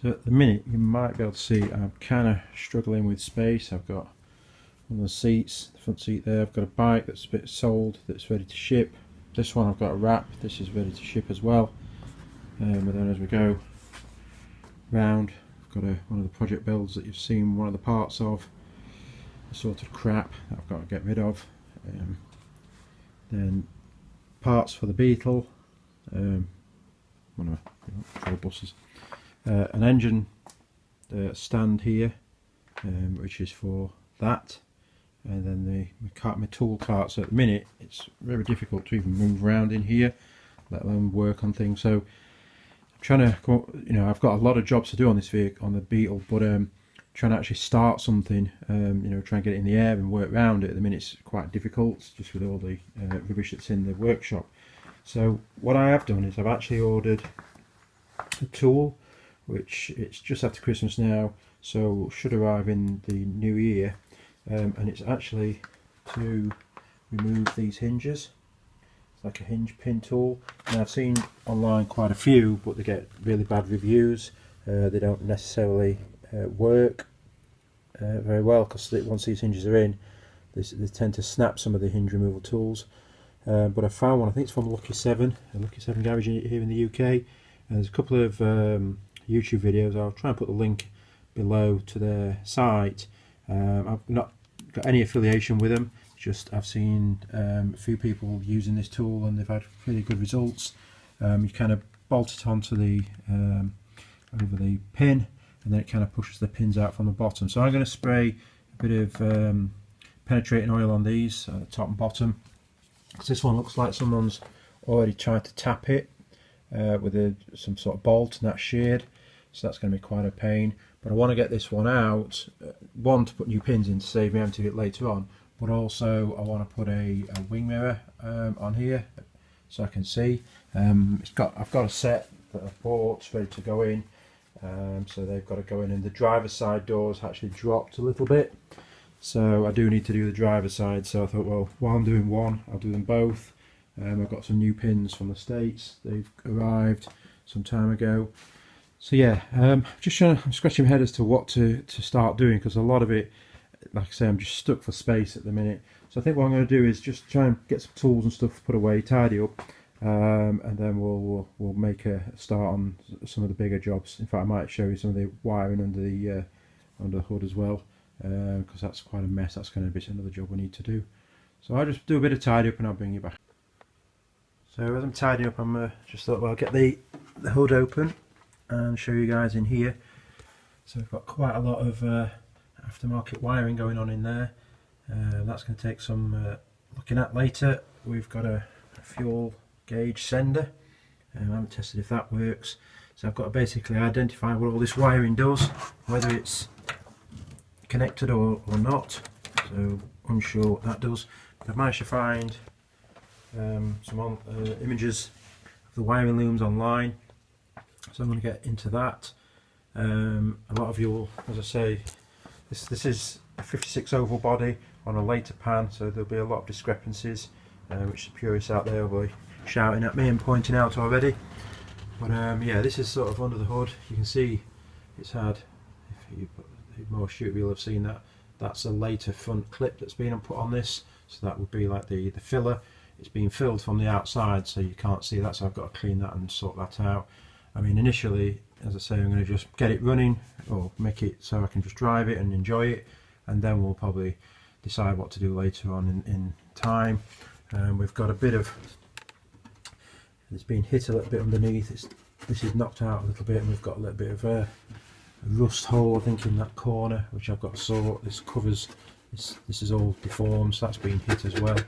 So at the minute you might be able to see I'm kind of struggling with space. I've got one of the seats, the front seat there, I've got a bike that's a bit sold, that's ready to ship. This one I've got a wrap, this is ready to ship as well. But then as we go round, I've got one of the project builds that you've seen one of the parts of, the sort of crap that I've got to get rid of. Then parts for the Beetle, one of my patrol buses, an engine stand here, which is for that, and then my tool cart. So at the minute it's very difficult to even move around in here, let alone work on things. So I'm trying to go, I've got a lot of jobs to do on this vehicle, on the Beetle, but trying to actually start something, try and get it in the air and work around it. At the minute it's quite difficult, just with all the rubbish that's in the workshop. So what I have done is I've actually ordered a tool, which it's just after Christmas now, so should arrive in the new year, and it's actually to remove these hinges. It's like a hinge pin tool, and I've seen online quite a few, but they get really bad reviews. They don't necessarily work very well, because once these hinges are in, they tend to snap some of the hinge removal tools. But I found one, I think it's from Lucky 7, a Lucky 7 garage here in the UK, and there's a couple of YouTube videos. I'll try and put the link below to their site. I've not got any affiliation with them, just I've seen a few people using this tool and they've had really good results. You kind of bolt it onto the over the pin, and then it kind of pushes the pins out from the bottom. So I'm going to spray a bit of penetrating oil on these, top and bottom, because this one looks like someone's already tried to tap it with some sort of bolt, and that's sheared, so that's going to be quite a pain. But I want to get this one out, one to put new pins in to save me having to do it later on, but also I want to put a wing mirror on here so I can see. I've got a set that I've bought ready to go in, so they've got to go in, and the driver's side doors actually dropped a little bit, so I do need to do the driver's side. So I thought, well, while I'm doing one, I'll do them both. I've got some new pins from the States, they've arrived some time ago. So yeah, I'm scratching my head as to what to start doing, because a lot of it, like I say, I'm just stuck for space at the minute. So I think what I'm going to do is just try and get some tools and stuff put away, tidy up, and then we'll make a start on some of the bigger jobs. In fact, I might show you some of the wiring under the hood as well, because that's quite a mess. That's going to be another job we need to do. So I'll just do a bit of tidy up and I'll bring you back. So as I'm tidying up, I'm just thought, well, I'll get the hood open and show you guys in here. So we've got quite a lot of aftermarket wiring going on in there. That's going to take some looking at later. We've got a fuel gauge sender. I haven't tested if that works. So I've got to basically identify what all this wiring does, whether it's connected or not. So unsure what that does. But I've managed to find some images of the wiring looms online. So I'm going to get into that. A lot of you will, as I say, this is a 56 oval body on a later pan, so there'll be a lot of discrepancies, which the purists out there will be shouting at me and pointing out already. But yeah, this is sort of under the hood. You can see it's had, if you more shoot, you'll have seen that. That's a later front clip that's been put on this, so that would be like the filler. It's been filled from the outside, so you can't see that, so I've got to clean that and sort that out. I mean, initially, as I say, I'm going to just get it running, or make it so I can just drive it and enjoy it, and then we'll probably decide what to do later on in time. We've got a bit of, it's been hit a little bit underneath, this is knocked out a little bit, and we've got a little bit of a rust hole, I think, in that corner, which I've got to sort. This covers, this is all deformed, so that's been hit as well.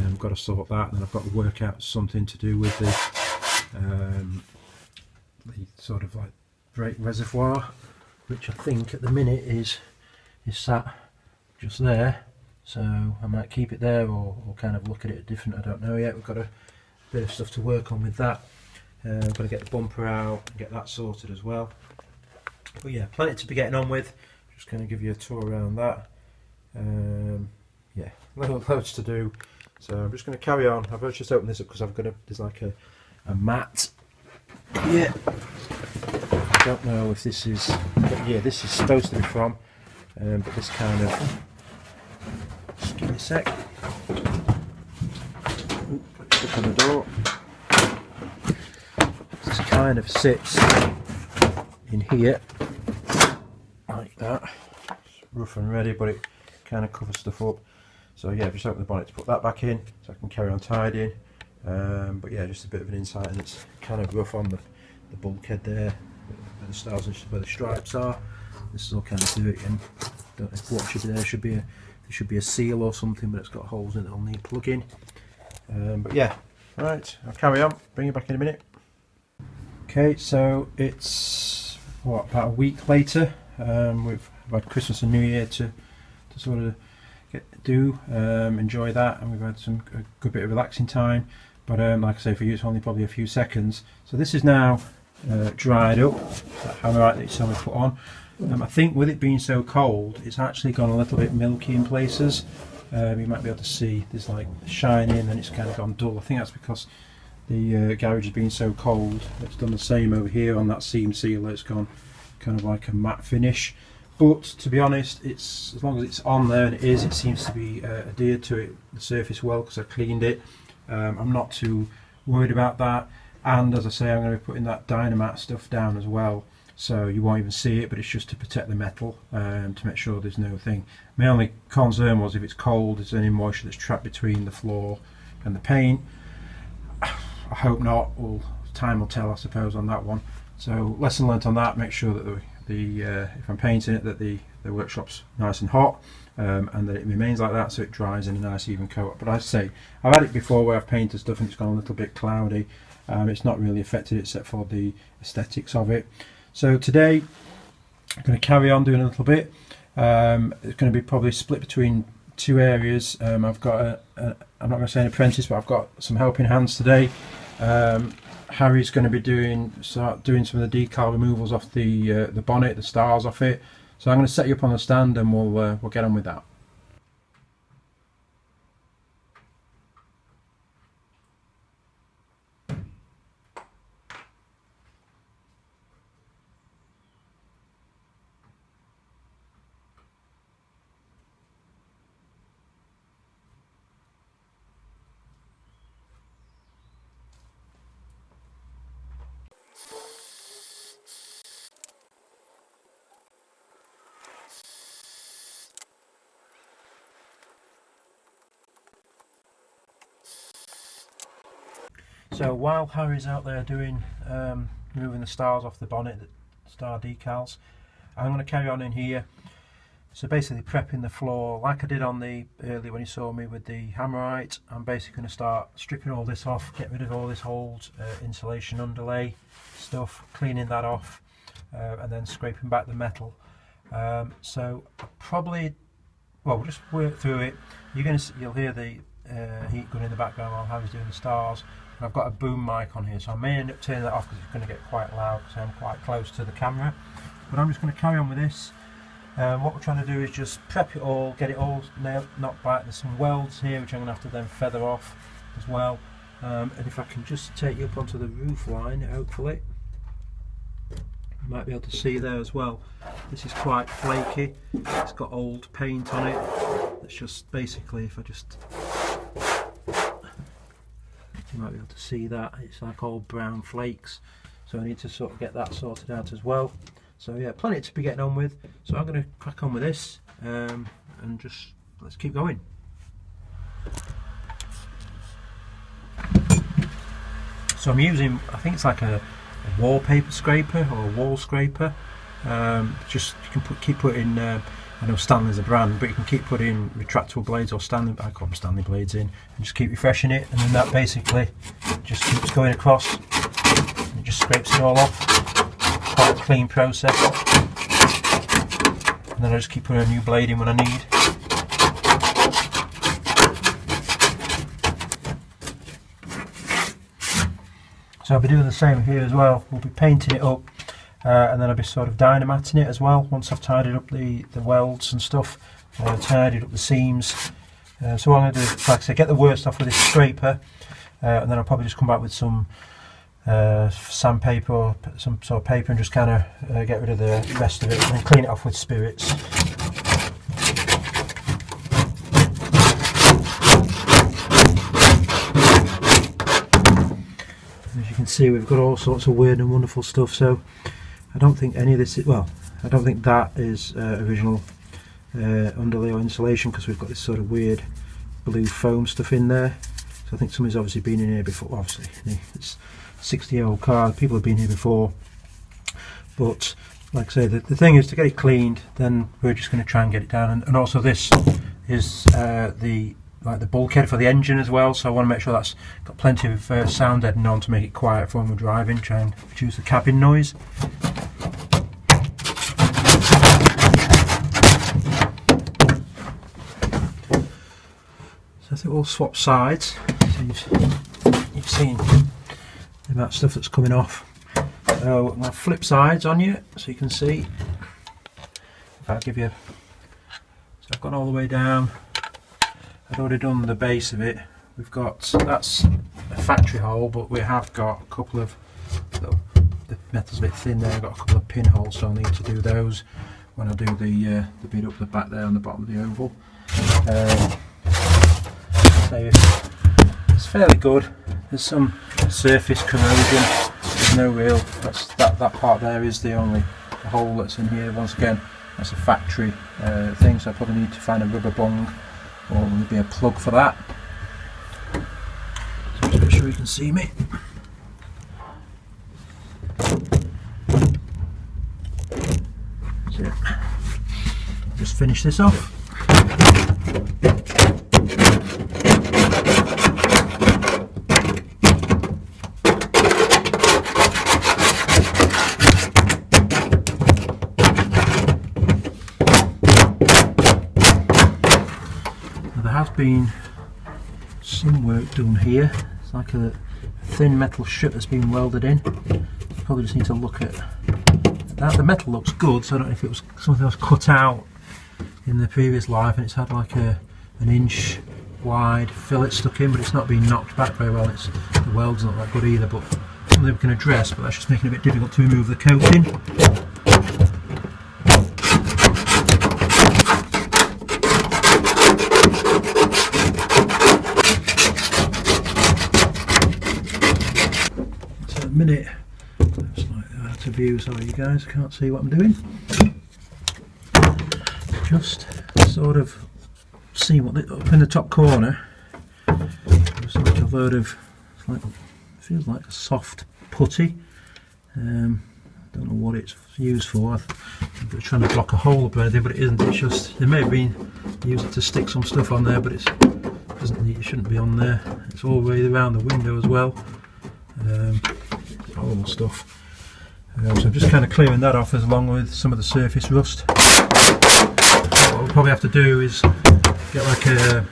I've got to sort that, and then I've got to work out something to do with the sort of like brake reservoir, which I think at the minute is sat just there. So I might keep it there, or kind of look at it different, I don't know yet. We've got a bit of stuff to work on with that. I've got to get the bumper out and get that sorted as well. But yeah, plenty to be getting on with. Just going to give you a tour around that. Yeah, loads to do. So I'm just going to carry on. I've just opened this up because there's like a mat. Yeah. don't know if this is what year this is supposed to be from, but this kind of, just give me a sec, look on the door, this kind of sits in here like that. It's rough and ready, but it kind of covers stuff up. So yeah, just open the bonnet to put that back in so I can carry on tidying. But yeah, just a bit of an insight, and it's kind of rough on the bulkhead there where the stars and where the stripes are. This is all kind of dirty, and don't know what should be there. There should be a seal or something, but it's got holes in it that'll need plugging. But yeah, right, I'll carry on, bring you back in a minute. Okay, so it's what, about a week later. We've had Christmas and New Year to sort of enjoy that, and we've had a good bit of relaxing time. But like I say, for you it's only probably a few seconds. So this is now dried up, that hammerite that you saw me put on. I think with it being so cold, it's actually gone a little bit milky in places. You might be able to see there's like shining, and it's kind of gone dull. I think that's because the garage has been so cold. It's done the same over here on that seam sealer. It's gone kind of like a matte finish. But to be honest, it's, as long as it's on there, and it seems to be adhered to it, the surface well, because I cleaned it. I'm not too worried about that. And as I say, I'm going to be putting that Dynamat stuff down as well, so you won't even see it, but it's just to protect the metal, to make sure there's no thing. My only concern was if it's cold, is there any moisture that's trapped between the floor and the paint? I hope not. Well, time will tell, I suppose, on that one. So lesson learnt on that. Make sure that if I'm painting it, that the workshop's nice and hot, and that it remains like that, so it dries in a nice even coat. But I say, I've had it before where I've painted stuff and it's gone a little bit cloudy. It's not really affected except for the aesthetics of it. So today I'm going to carry on doing a little bit. It's going to be probably split between two areas. I've got I'm not going to say an apprentice, but I've got some helping hands today. Harry's going to be start doing some of the decal removals off the bonnet, the stars off it. So I'm going to set you up on the stand, and we'll get on with that. So while Harry's out there doing moving the stars off the bonnet, the star decals, I'm going to carry on in here. So basically prepping the floor like I did on the earlier when you saw me with the hammerite. I'm basically going to start stripping all this off, get rid of all this old insulation underlay stuff, cleaning that off, and then scraping back the metal. So probably, well, we'll just work through it. You'll hear the heat going in the background while Harry's doing the stars. I've got a boom mic on here, so I may end up turning that off because it's going to get quite loud because I'm quite close to the camera. But I'm just going to carry on with this. What we're trying to do is just prep it all, get it all knocked back. There's some welds here which I'm going to have to then feather off as well. And if I can just take you up onto the roof line, hopefully you might be able to see there as well. This is quite flaky. It's got old paint on it. That's just basically, if I just, you might be able to see that, it's like old brown flakes, so I need to sort of get that sorted out as well. So yeah, plenty to be getting on with, so I'm going to crack on with this, and just let's keep going. So I'm using, I think it's like a wallpaper scraper or a wall scraper. Just you can keep putting I know Stanley's a brand, but you can keep putting retractable blades, or I call them Stanley blades, in, and just keep refreshing it, and then that basically just keeps going across and it just scrapes it all off. Quite a clean process. And then I just keep putting a new blade in when I need. So I'll be doing the same here as well. We'll be painting it up. And then I'll be sort of Dynamating it as well once I've tidied up the welds and stuff, tidied up the seams. So what I'm going to do is, like I say, get the worst off with this scraper, and then I'll probably just come back with some sandpaper or some sort of paper and just kind of get rid of the rest of it and then clean it off with spirits. As you can see, we've got all sorts of weird and wonderful stuff, so I don't think any of this is, well, I don't think that is original underlay or insulation, because we've got this sort of weird blue foam stuff in there. So I think somebody's obviously been in here before. Obviously, it's a 60-year-old car, people have been here before. But like I say, the thing is to get it cleaned, then we're just going to try and get it down. And also this is the bulkhead for the engine as well, so I want to make sure that's got plenty of sound deadening on to make it quiet for when we're driving, try and reduce the cabin noise. So I think we'll swap sides. So you've seen the amount of stuff that's coming off. So I'm going to flip sides on you so you can see. If I give you, so I've gone all the way down. I've already done the base of it. We've got, that's a factory hole, but we have got a couple of, the metal's a bit thin there, I've got a couple of pinholes, so I'll need to do those when I do the bit up the back there on the bottom of the oval. So it's fairly good. There's some surface corrosion. There's no real, that part there is the only hole that's in here. Once again, that's a factory thing, so I probably need to find a rubber bung or maybe a plug for that. So just make sure you can see me. That's it. Just finish this off. Been some work done here. It's like a thin metal strip that's been welded in. Probably just need to look at that. The metal looks good, so I don't know if it was something that was cut out in the previous life and it's had like an inch wide fillet stuck in, but it's not been knocked back very well. The weld's not that good either, but something we can address, but that's just making it a bit difficult to remove the coating. Minute, looks like out of view, sorry you guys, can't see what I'm doing. Just sort of see what up in the top corner. There's like a load of, it's like, feels like a soft putty. Don't know what it's used for. I'm trying to block a hole up or anything, but it isn't. It's just, they may have been used it to stick some stuff on there, but it shouldn't be on there. It's all the way around the window as well. Horrible stuff. So I'm just kind of clearing that off, as along with some of the surface rust. What we'll probably have to do is get like a,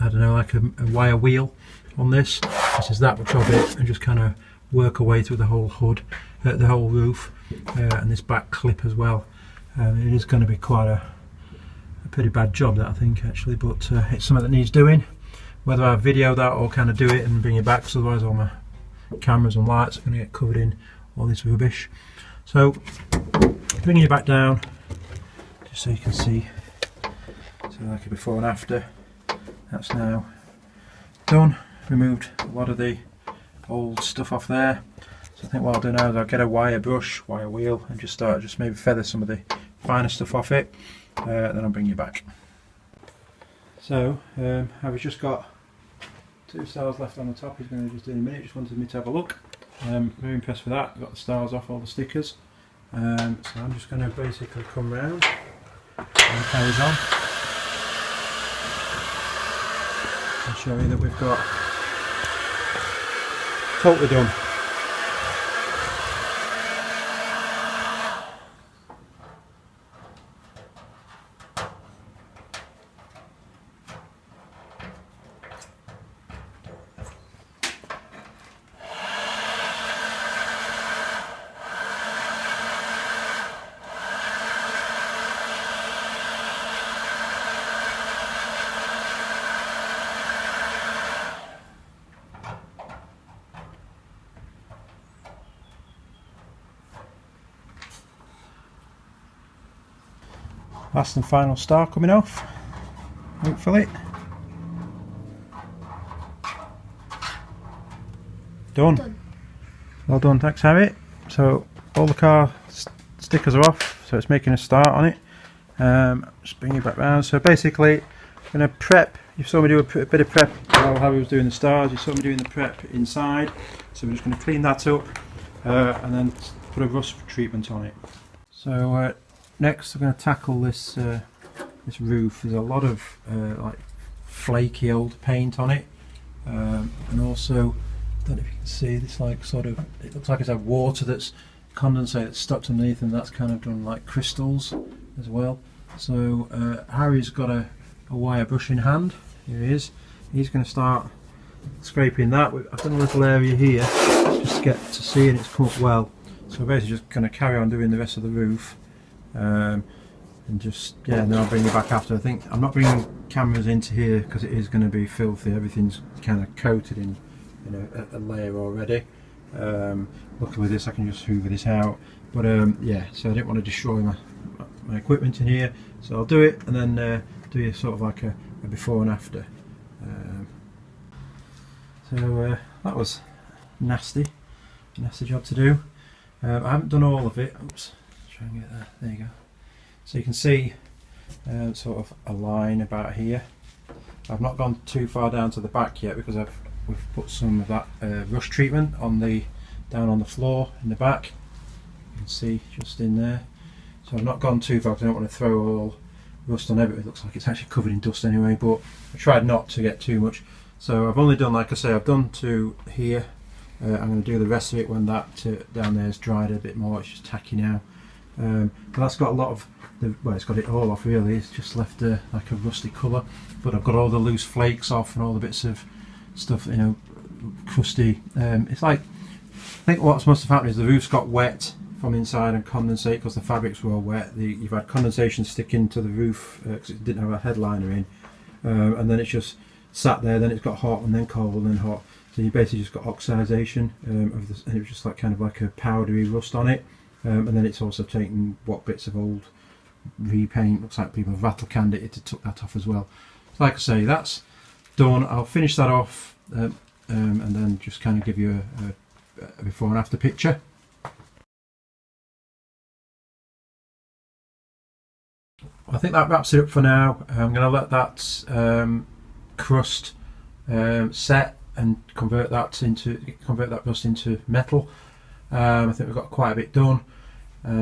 I don't know, like a wire wheel on this. This is that much of it, and just kind of work our way through the whole hood, the whole roof, and this back clip as well. It is going to be quite a pretty bad job, that I think actually, but it's something that needs doing. Whether I video that or kind of do it and bring it back, because otherwise all my cameras and lights are going to get covered in all this rubbish. So bringing it back down, just so you can see, so like a before and after. That's now done. Removed a lot of the old stuff off there. So I think what I'll do now is I'll get a wire brush, wire wheel, and just maybe feather some of the finer stuff off it. Then I'll bring you back. So I've just got 2 stars left on the top. He's going to just do in a minute. Just wanted me to have a look. Very impressed with that. I've got the stars off all the stickers. So I'm just going to basically come round and it carries on. I'll show you that we've got totally done. last and final star coming off, hopefully. Done. Well done, thanks Harry. So all the car stickers are off, so it's making a start on it. Just bring it back round. So basically, I'm going to prep. You saw me do a bit of prep while Harry was doing the stars. You saw me doing the prep inside. So we're just going to clean that up and then put a rust treatment on it. So next, I'm going to tackle this this roof. There's a lot of like flaky old paint on it, and also, I don't know if you can see this, like sort of, it looks like it's had water that's condensate that's stuck underneath, and that's kind of done like crystals as well. So Harry's got a wire brush in hand. Here he is. He's going to start scraping that. I've done a little area here just to get to see, and it's come up well. So basically just going to carry on doing the rest of the roof, and just, yeah, and then I'll bring it back after. I think I'm not bringing cameras into here because it is going to be filthy. Everything's kind of coated in, you know, a layer already. Luckily with this I can just hoover this out, but yeah, so I didn't want to destroy my equipment in here, so I'll do it and then do a sort of like a before and after. So that was nasty job to do. I haven't done all of it. Oops, try and get that. There you go. So you can see sort of a line about here. I've not gone too far down to the back yet because we've put some of that rust treatment on down on the floor in the back. You can see just in there. So I've not gone too far because I don't want to throw all rust on everything. It looks like it's actually covered in dust anyway, but I tried not to get too much. So I've only done, like I say, I've done to here. I'm going to do the rest of it when that down there is dried a bit more. It's just tacky now. But that's got a lot of well, it's got it all off really. It's just left like a rusty colour, but I've got all the loose flakes off and all the bits of stuff, you know, crusty. It's like, I think what's must have happened is the roof's got wet from inside and condensate because the fabrics were all wet. You've had condensation sticking to the roof because it didn't have a headliner in, and then it's just sat there. Then it's got hot and then cold and then hot. So you basically just got oxidisation of this, and it was just like kind of like a powdery rust on it. And then it's also taken what bits of old repaint. Looks like people have rattle canned it to took that off as well. So like I say, that's done. I'll finish that off and then just kind of give you a before and after picture. I think that wraps it up for now. I'm going to let that crust set and convert that rust into metal. I think we've got quite a bit done.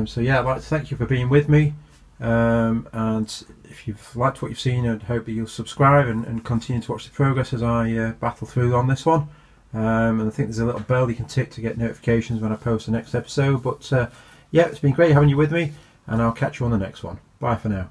So yeah, I'd like to thank you for being with me, and if you've liked what you've seen, I'd hope that you'll subscribe and continue to watch the progress as I battle through on this one. And I think there's a little bell you can tick to get notifications when I post the next episode. But yeah, it's been great having you with me, and I'll catch you on the next one. Bye for now.